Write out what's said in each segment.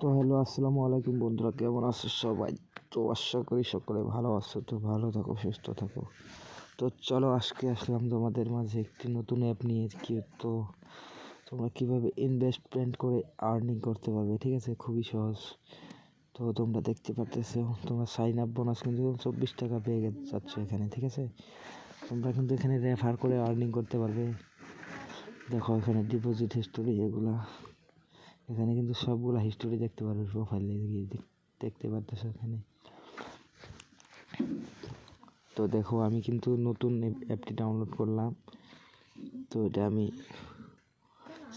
তো হ্যালো, আসসালামু আলাইকুম বন্ধুরা, কেমন আছো সবাই? তো আশা করি সকলে ভালো আছো। তো ভালো থাকো, সুস্থ থাকো। তো চলো, আজকে আসলাম তোমাদের মাঝে একটি নতুন অ্যাপ নিয়ে। তো তোমরা কীভাবে ইনভেস্টমেন্ট করে আর্নিং করতে পারবে, ঠিক আছে? খুবই সহজ। তো তোমরা দেখতে পারতেছো, তোমরা সাইন আপ বোনাস কিন্তু 24 টাকা পেয়ে যাচ্ছ এখানে, ঠিক আছে? তোমরা কিন্তু এখানে রেফার করে আর্নিং করতে পারবে। দেখো এখানে ডিপোজিট হিস্টোরি, এখানে কিন্তু সবগুলা হিস্টোরি দেখতে পারবে। প্রোফাইলে গিয়ে দেখতে পারতেছো এখানে। তো দেখো, আমি কিন্তু নতুন অ্যাপটি ডাউনলোড করলাম। তো এটা আমি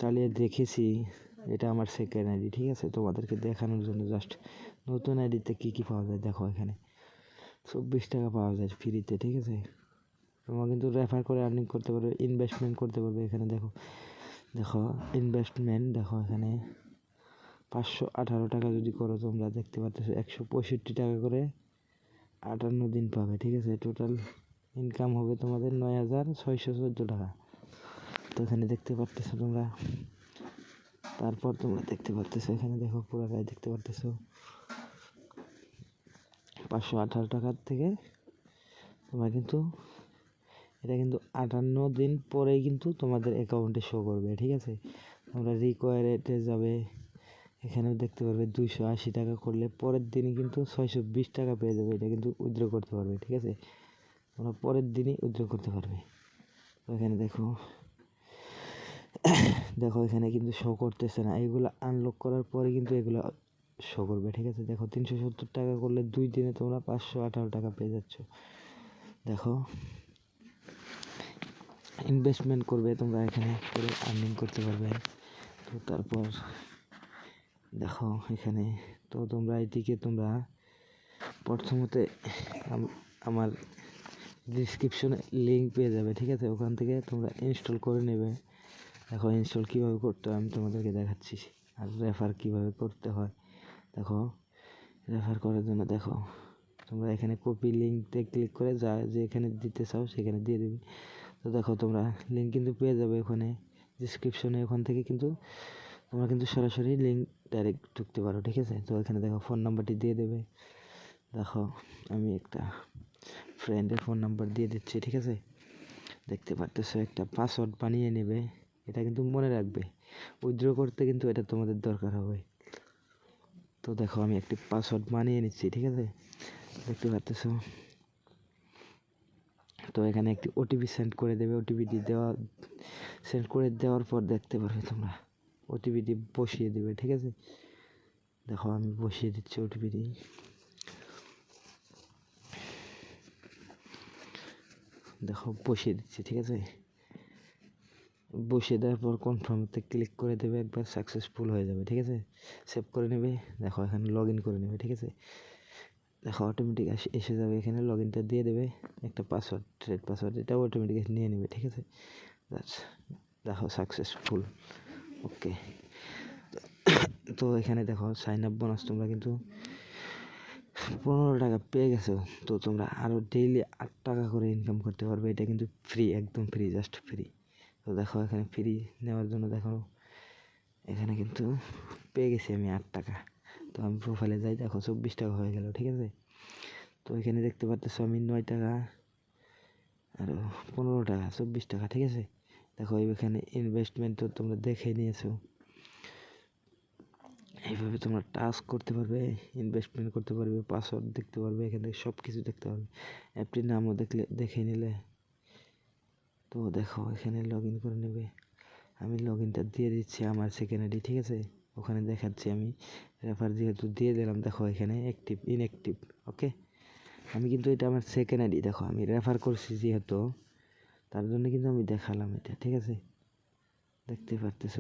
চালিয়ে দেখেছি। এটা আমার সেকেন্ড আইডি, ঠিক আছে? তোমাদেরকে দেখানোর জন্য জাস্ট নতুন আইডিতে কী কী পাওয়া যায় দেখো। এখানে 24 টাকা পাওয়া যায় ফ্রিতে, ঠিক আছে? তোমরা কিন্তু রেফার করে আর্নিং করতে পারবে, ইনভেস্টমেন্ট করতে পারবে। এখানে দেখো দেখো ইনভেস্টমেন্ট, দেখো এখানে 518 টাকা যদি করো, তোমরা দেখতে পাচ্ছ 165 টাকা করে 58 দিন পাবে, ঠিক আছে? টোটাল ইনকাম হবে তোমাদের 9614 টাকা। তো এখানে দেখতে পারতেছো তোমরা। তারপর তোমরা দেখতে পারতেছো এখানে, দেখো পুরাটাই দেখতে পারতেছো। 518 টাকার থেকে তোমরা কিন্তু এটা কিন্তু 58 দিন পরেই কিন্তু তোমাদের অ্যাকাউন্টে শো করবে, ঠিক আছে? তোমরা রিকোয়ারেটে যাবে, এখানেও দেখতে পারবে 280 টাকা করলে পরের দিনই কিন্তু 620 টাকা পেয়ে যাবে। এটা কিন্তু উইথড্র করতে পারবে, ঠিক আছে? তোমরা পরের দিনই উইথড্র করতে পারবে। তো এখানে দেখো এখানে কিন্তু শো করতেছে না। এগুলো আনলক করার পরে কিন্তু এগুলো শো করবে, ঠিক আছে? দেখো 370 টাকা করলে 2 দিনে তোমরা 518 টাকা পেয়ে যাচ্ছ। দেখো ইনভেস্টমেন্ট করবে তোমরা, এখানে করে আর্নিং করতে পারবে। তো তারপর দেখো এখানে, তো তোমরা এটিকে তোমরা প্রথমতে আমার ডিসক্রিপশনে লিঙ্ক পেয়ে যাবে, ঠিক আছে? ওখান থেকে তোমরা ইনস্টল করে নেবে। দেখো ইনস্টল কীভাবে করতে হয় আমি তোমাদেরকে দেখাচ্ছি, আর রেফার কীভাবে করতে হয়। দেখো রেফার করার জন্য দেখো তোমরা এখানে কপি লিঙ্কতে ক্লিক করে যেখানে দিতে চাও সেখানে দিয়ে দেবে। তো দেখো তোমরা লিঙ্ক কিন্তু পেয়ে যাবে ওখানে ডিসক্রিপশনে। ওখান থেকে কিন্তু তোমরা কিন্তু সরাসরি লিঙ্ক ডাইরেক্ট ঢুকতে পারো, ঠিক আছে? তো এখানে দেখো ফোন নাম্বারটি দিয়ে দেবে। দেখো আমি একটা ফ্রেন্ডের ফোন নাম্বার দিয়ে দিচ্ছি, ঠিক আছে? দেখতে পারতেছো একটা পাসওয়ার্ড বানিয়ে নেবে। এটা কিন্তু মনে রাখবে, উইথড্র করতে কিন্তু এটা তোমাদের দরকার হবে। তো দেখো আমি একটি পাসওয়ার্ড বানিয়ে নিচ্ছি, ঠিক আছে? দেখতে পারতেছো। তো এখানে একটি ওটিপি সেন্ড করে দেবে। ওটিপিটি সেন্ড করে দেওয়ার পর দেখতে পারবে তোমরা ওটিপিটি বসিয়ে দেবে, ঠিক আছে? দেখো আমি বসিয়ে দিচ্ছি ওটিপিটি। দেখো বসিয়ে দিচ্ছি, ঠিক আছে? বসিয়ে দেওয়ার পর কনফার্মতে ক্লিক করে দেবে, একবার সাকসেসফুল হয়ে যাবে, ঠিক আছে? সেভ করে নেবে। দেখো এখানে লগ ইন করে নেবে, ঠিক আছে? দেখো অটোমেটিক এসে যাবে। এখানে লগ ইনটা দিয়ে দেবে, একটা পাসওয়ার্ড, থ্রেড পাসওয়ার্ড, এটাও অটোমেটিক নিয়ে নেবে, ঠিক আছে? দেখো সাকসেসফুল, ওকে। তো এখানে দেখো সাইন আপ বোনাস তোমরা কিন্তু 15 টাকা পেয়ে গেছো। তো তোমরা আরও ডেইলি 8 টাকা করে ইনকাম করতে পারবে। এটা কিন্তু ফ্রি, একদম ফ্রি, জাস্ট ফ্রি। তো দেখো এখানে ফ্রি নেওয়ার জন্য দেখো এখানে কিন্তু পেয়ে গেছি আমি 8 টাকা। তো আমি প্রোফাইলে যাই, দেখো 24 টাকা হয়ে গেল, ঠিক আছে? তো এখানে দেখতে পারতেছো আমি 9 টাকা আর 15 টাকা 24 টাকা, ঠিক আছে? দেখো এখানে ইনভেস্টমেন্ট তো তোমরা দেখে নিয়েছো। এইভাবে তোমরা টাস্ক করতে পারবে, ইনভেস্টমেন্ট করতে পারবে, পাসওয়ার্ড দেখতে পারবে, এখানে সব কিছু দেখতে পারবে। অ্যাপটির নামও দেখে নিলে। তো দেখো এখানে লগ ইন করে নেবে। আমি লগ ইনটা দিয়ে দিচ্ছি আমার সেকেন্ড আইডি, ঠিক আছে? ওখানে দেখাচ্ছি আমি রেফার যেহেতু দিয়ে দিলাম। দেখো এখানে অ্যাক্টিভ ইনঅ্যাক্টিভ, ওকে? আমি কিন্তু এটা আমার সেকেন্ড আইডি। দেখো আমি রেফার করছি যেহেতু, তার জন্য কিন্তু আমি দেখালাম এটা, ঠিক আছে? দেখতে পারতেছো।